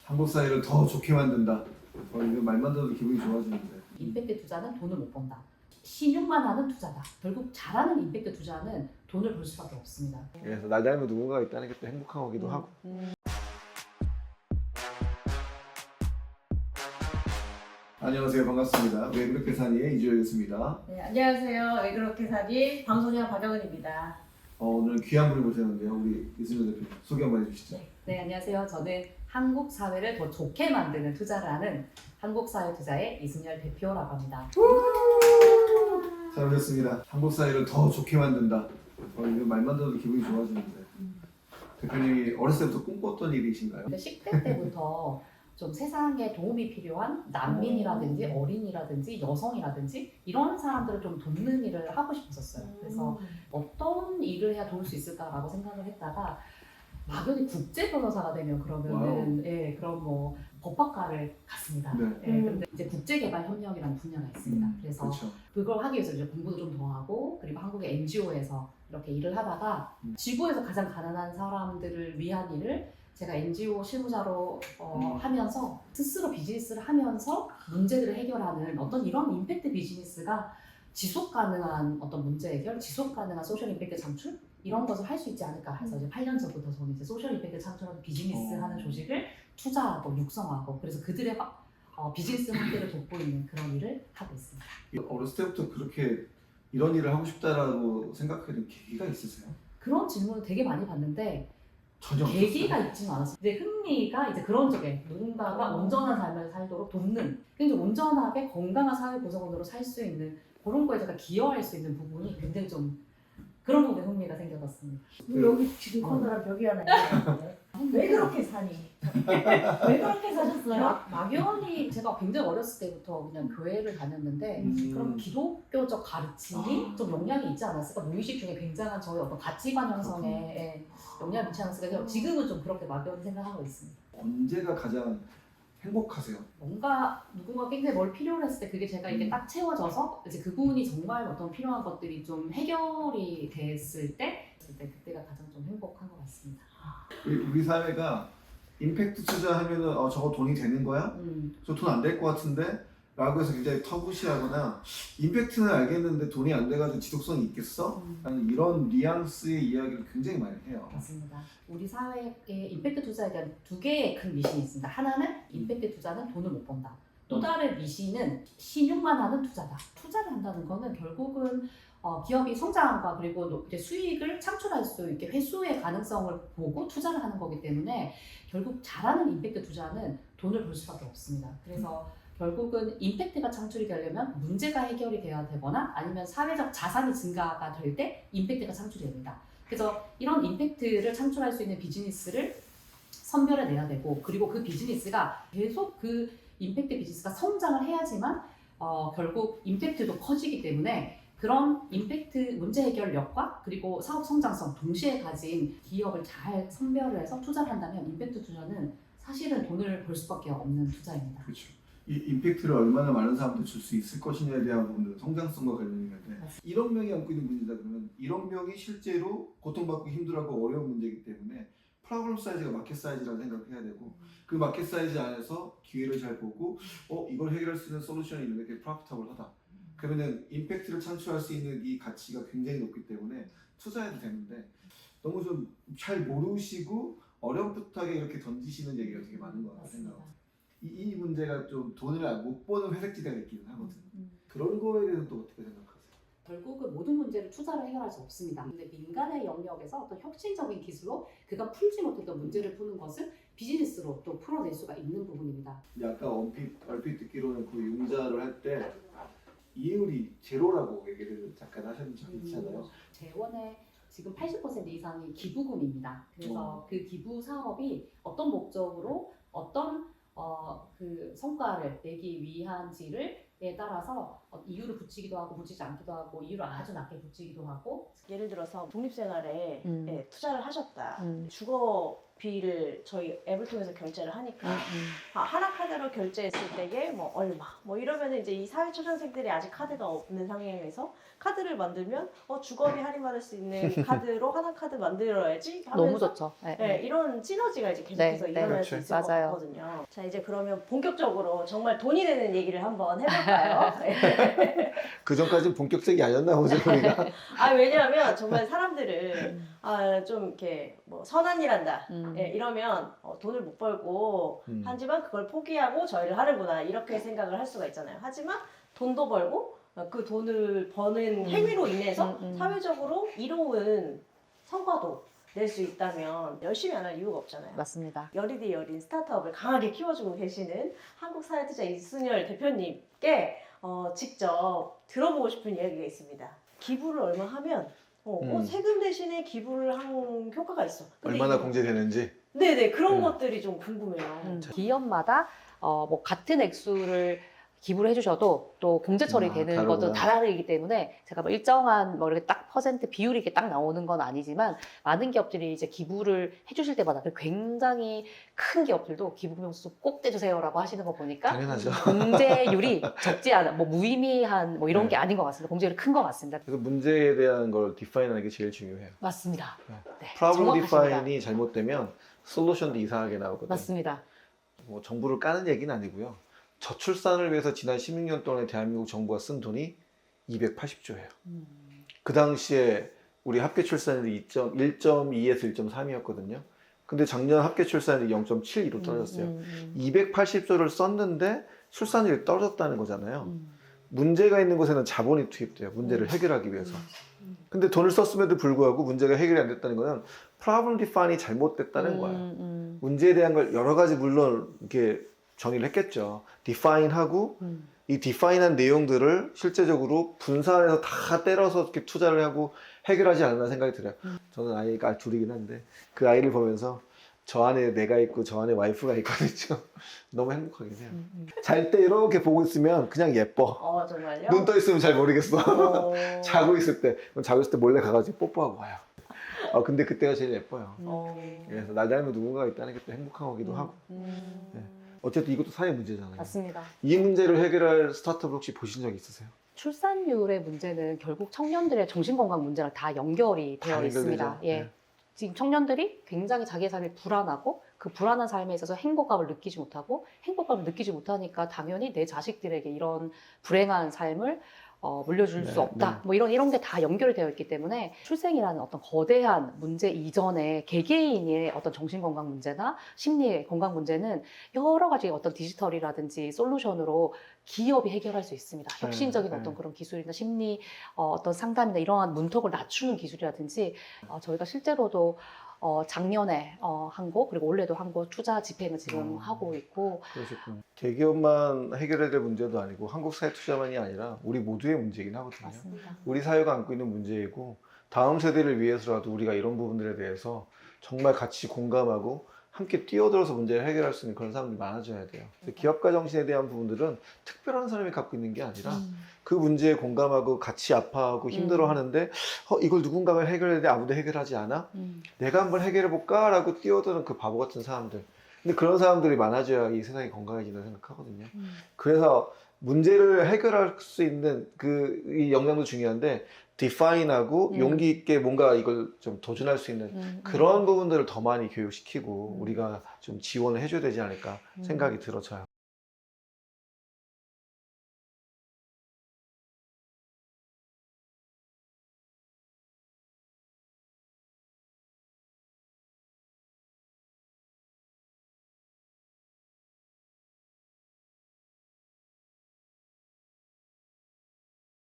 한국 사회를 더 좋게 만든다. 이거 말만 들어도 기분이 좋아지는데. 임팩트 투자는 돈을 못 번다. 신용만 하는 투자다. 결국 잘하는 임팩트 투자는 돈을 벌 수밖에 없습니다. 그래서 나 닮은 누군가가 있다는 게 또 행복한 거기도 하고. 안녕하세요, 반갑습니다. 왜 그렇게 사니의 이주혁이었습니다. 네, 안녕하세요. 왜 그렇게 사니? 방소년 박영은입니다. 오늘 귀한 분을 모셨는데요. 우리 이승효 대표님 소개 한번 해주시죠. 네, 안녕하세요. 저는 한국 사회를 더 좋게 만드는 투자를 하는 한국사회투자의 이승열 대표라고 합니다. 잘 오셨습니다. 한국 사회를 더 좋게 만든다. 이거 말만 들어도 기분이 좋아지는데. 대표님이 어렸을 때부터 꿈꿨던 일이신가요? 근데 10대 때부터 좀 세상에 도움이 필요한 난민이라든지 어린이라든지 여성이라든지 이런 사람들을 좀 돕는 일을 하고 싶었었어요. 그래서 어떤 일을 해야 도울 수 있을까라고 생각을 했다가 막연히 국제 변호사가 되면 그러면은 그럼 뭐 법학과를 갔습니다. 네. 근데 이제 국제개발협력이라는 분야가 있습니다. 그래서 그렇죠. 그걸 하기 위해서 이제 공부도 좀 더 하고 그리고 한국의 NGO에서 이렇게 일을 하다가 지구에서 가장 가난한 사람들을 위한 일을 제가 NGO 실무자로 하면서 스스로 비즈니스를 하면서 문제들을 해결하는 어떤 이런 임팩트 비즈니스가 지속 가능한 어떤 문제 해결, 지속 가능한 소셜 임팩트 창출 이런 것을 할 수 있지 않을까 해서 이제 8년 전부터 저는 이제 소셜 임팩트 창출하는 비즈니스 하는 조직을 투자하고 육성하고 그래서 그들의 비즈니스 확대를 돕고 있는 그런 일을 하고 있습니다. 어렸을 때부터 그렇게 이런 일을 하고 싶다라고 생각하게 된 계기가 있으세요? 그런 질문을 되게 많이 받는데 전혀 계기가 있지는 않았어요. 이제 흥미가 이제 그런 쪽에 누군가가 온전한 삶을 살도록 돕는, 굉장히 온전하게 건강한 사회 구성원으로 살 수 있는 그런 거에 제가 기여할 수 있는 부분이 굉장히 좀 그런 부분에 흥미가 생겨봤습니다. 여기 지금 커다란 벽이 하나 있는데 왜 그렇게 사니? 왜 그렇게 사셨어요? 막연히 제가 굉장히 어렸을 때부터 그냥 교회를 다녔는데 그런 기독교적 가르침이 좀 영향이 있지 않았을까? 무의식 중에 굉장한 저의 어떤 가치관 형성에 영향을 미치지 않았을까? 지금은 좀 그렇게 막연히 생각하고 있습니다. 언제가 가장 행복하세요? 뭔가 누군가 굉장히 뭘 필요로 했을 때 그게 제가 이게 딱 채워져서 이제 그분이 정말 어떤 필요한 것들이 좀 해결이 됐을 때 그때가 가장 좀 행복한 것 같습니다. 우리 사회가 임팩트 투자하면은 저거 돈이 되는 거야? 저 돈 안 될 것 같은데? 라고 해서 굉장히 터부시하거나 임팩트는 알겠는데 돈이 안 돼가지고 지속성이 있겠어? 라는 이런 뉘앙스의 이야기를 굉장히 많이 해요. 맞습니다. 우리 사회의 임팩트 투자에 대한 두 개의 큰 미신이 있습니다. 하나는 임팩트 투자는 돈을 못 번다. 또 다른 미신은 신용만 하는 투자다. 투자를 한다는 거는 결국은 기업이 성장과 그리고 이제 수익을 창출할 수 있게 회수의 가능성을 보고 투자를 하는 거기 때문에 결국 잘하는 임팩트 투자는 돈을 벌 수밖에 없습니다. 그래서 결국은 임팩트가 창출이 되려면 문제가 해결이 돼야 되거나 아니면 사회적 자산이 증가가 될 때 임팩트가 창출이 됩니다. 그래서 이런 임팩트를 창출할 수 있는 비즈니스를 선별해내야 되고 그리고 그 비즈니스가 계속 그 임팩트 비즈니스가 성장을 해야지만 결국 임팩트도 커지기 때문에 그런 임팩트 문제 해결력과 그리고 사업 성장성 동시에 가진 기업을 잘 선별을 해서 투자를 한다면 임팩트 투자는 사실은 돈을 벌 수밖에 없는 투자입니다. 그렇죠. 이 임팩트를 얼마나 많은 사람한테 줄 수 있을 것이냐에 대한 부분은 성장성과 관련이 있는데 1억 명이 안고 있는 문제다 그러면 1억 명이 실제로 고통받고 힘들어하고 어려운 문제이기 때문에 프로그램 사이즈가 마켓 사이즈라고 생각을 해야 되고 그 마켓 사이즈 안에서 기회를 잘 보고 이걸 해결할 수 있는 솔루션이 있는데 그게 프로피터블하다. 그러면은 임팩트를 창출할 수 있는 이 가치가 굉장히 높기 때문에 투자해도 되는데 너무 좀 잘 모르시고 어렴풋하게 이렇게 던지시는 얘기가 되게 많은 것 같아요. 생각합니다. 이 문제가 좀 돈을 못 버는 회색지대가 있기는 하거든. 그런 거에 대해서 또 어떻게 생각하세요? 결국은 모든 문제를 투자로 해결할 수 없습니다. 근데 민간의 영역에서 어떤 혁신적인 기술로 그가 풀지 못했던 문제를 푸는 것을 비즈니스로 또 풀어낼 수가 있는 부분입니다. 아까 얼핏 듣기로는 그 융자를 할 때 이율이 제로라고 얘기를 잠깐 하셨는 적이 있잖아요. 재원의 지금 80% 이상이 기부금입니다. 그래서 그 기부 사업이 어떤 목적으로 어떤 그 성과를 내기 위한지를에 따라서 이유를 붙이기도 하고 붙이지 않기도 하고 이유를 아주 낮게 붙이기도 하고 예를 들어서 독립생활에 투자를 하셨다. 주거 부피를 저희 앱을 통해서 결제를 하니까 하나 카드로 결제했을 때에 뭐 얼마 뭐 이러면 이제 이 사회초년생들이 아직 카드가 없는 상황에서 카드를 만들면 주거비 할인받을 수 있는 카드로 하나 카드 만들어야지 하면서 너무 좋죠. 네. 네, 이런 시너지가 이제 계속해서 네, 일어날 네. 수 있을 맞아요. 것 같거든요. 자, 이제 그러면 본격적으로 정말 돈이 되는 얘기를 한번 해볼까요? 네. 그 전까지는 본격적이 아니었나 보죠 우리가. 왜냐하면 정말 사람들은 좀 이렇게 뭐 선한 일한다. 음. 예, 이러면 돈을 못 벌고 음. 하지만 그걸 포기하고 저희를 하는구나 이렇게 생각을 할 수가 있잖아요. 하지만 돈도 벌고 그 돈을 버는 행위로 인해서 사회적으로 이로운 성과도 낼 수 있다면 열심히 안 할 이유가 없잖아요. 맞습니다. 여리디 여린 스타트업을 강하게 키워주고 계시는 한국사회투자 이순열 대표님께 직접 들어보고 싶은 이야기가 있습니다. 기부를 얼마 하면 세금 대신에 기부를 한 효과가 있어. 근데 얼마나 이게 공제되는지. 네네 그런 네. 것들이 좀 궁금해요. 기업마다 뭐 같은 액수를 기부를 해주셔도 또 공제 처리되는 다르구나. 것도 다 다르기 때문에 제가 뭐 일정한 뭐 이렇게 딱 퍼센트 비율이 이렇게 딱 나오는 건 아니지만 많은 기업들이 이제 기부를 해주실 때마다 굉장히 큰 기업들도 기부금융수 꼭 떼주세요라고 하시는 거 보니까 당연하죠. 공제율이 적지 않은 뭐 무의미한 뭐 이런 네. 게 아닌 것 같습니다. 공제율이 큰 것 같습니다. 그래서 문제에 대한 걸 디파인하는 게 제일 중요해요. 맞습니다. 네. 네, 프로블럼 정확하십니다. 디파인이 잘못되면 솔루션도 이상하게 나오거든요. 맞습니다. 뭐 정부를 까는 얘기는 아니고요. 저출산을 위해서 지난 16년 동안에 대한민국 정부가 쓴 돈이 280조예요. 그 당시에 우리 합계 출산율이 1.2에서 1.3이었거든요. 근데 작년 합계 출산율이 0.72로 떨어졌어요. 280조를 썼는데 출산율이 떨어졌다는 거잖아요. 문제가 있는 곳에는 자본이 투입돼요. 문제를 해결하기 위해서. 근데 돈을 썼음에도 불구하고 문제가 해결이 안 됐다는 거는 프로블럼 디파인이 잘못됐다는 거예요. 문제에 대한 걸 여러 가지 물론 이렇게 정의를 했겠죠. 디파인하고 이 디파인한 내용들을 실제적으로 분산해서 다 때려서 이렇게 투자를 하고 해결하지 않나 생각이 들어요. 저는 아이가 둘이긴 한데 그 아이를 보면서 저 안에 내가 있고 저 안에 와이프가 있거든요. 너무 행복하긴 해요. 잘 때 이렇게 보고 있으면 그냥 예뻐. 정말요? 눈 떠 있으면 잘 모르겠어. 어. 자고 있을 때 몰래 가가지고 뽀뽀하고 와요. 근데 그때가 제일 예뻐요. 그래서 나 닮은 누군가가 있다는 게 또 행복하기도 하고. 어쨌든 이것도 사회 문제잖아요. 맞습니다. 이 문제를 해결할 스타트업 혹시 보신 적 있으세요? 출산율의 문제는 결국 청년들의 정신건강 문제랑 다 연결이 되어 다 있습니다. 연결되죠. 예. 네. 지금 청년들이 굉장히 자기의 삶이 불안하고 그 불안한 삶에 있어서 행복감을 느끼지 못하고 행복감을 느끼지 못하니까 당연히 내 자식들에게 이런 불행한 삶을 물려줄 네, 수 없다. 네. 뭐 이런 게 다 연결이 되어 있기 때문에 출생이라는 어떤 거대한 문제 이전에 개개인의 어떤 정신건강 문제나 심리 건강 문제는 여러 가지 어떤 디지털이라든지 솔루션으로 기업이 해결할 수 있습니다. 혁신적인 네. 어떤 그런 기술이나 심리 어떤 상담이나 이러한 문턱을 낮추는 기술이라든지 저희가 실제로도 작년에 한 곳 그리고 올해도 한 곳 투자 집행을 지금 하고 있고 그러셨군요. 대기업만 해결해야 될 문제도 아니고 한국 사회 투자만이 아니라 우리 모두의 문제이긴 하거든요. 맞습니다. 우리 사회가 안고 있는 문제이고 다음 세대를 위해서라도 우리가 이런 부분들에 대해서 정말 같이 공감하고 함께 뛰어들어서 문제를 해결할 수 있는 그런 사람들이 많아져야 돼요. 그래서 기업가 정신에 대한 부분들은 특별한 사람이 갖고 있는 게 아니라 그 문제에 공감하고 같이 아파하고 힘들어하는데 이걸 누군가가 해결해야 돼 아무도 해결하지 않아? 내가 한번 해결해볼까? 라고 뛰어드는 그 바보 같은 사람들. 근데 그런 사람들이 많아져야 이 세상이 건강해진다고 생각하거든요. 그래서 문제를 해결할 수 있는 이 역량도 중요한데 디파인하고 용기 있게 뭔가 이걸 좀 도전할 수 있는 그런 부분들을 더 많이 교육시키고 우리가 좀 지원을 해줘야 되지 않을까 생각이 들어져요.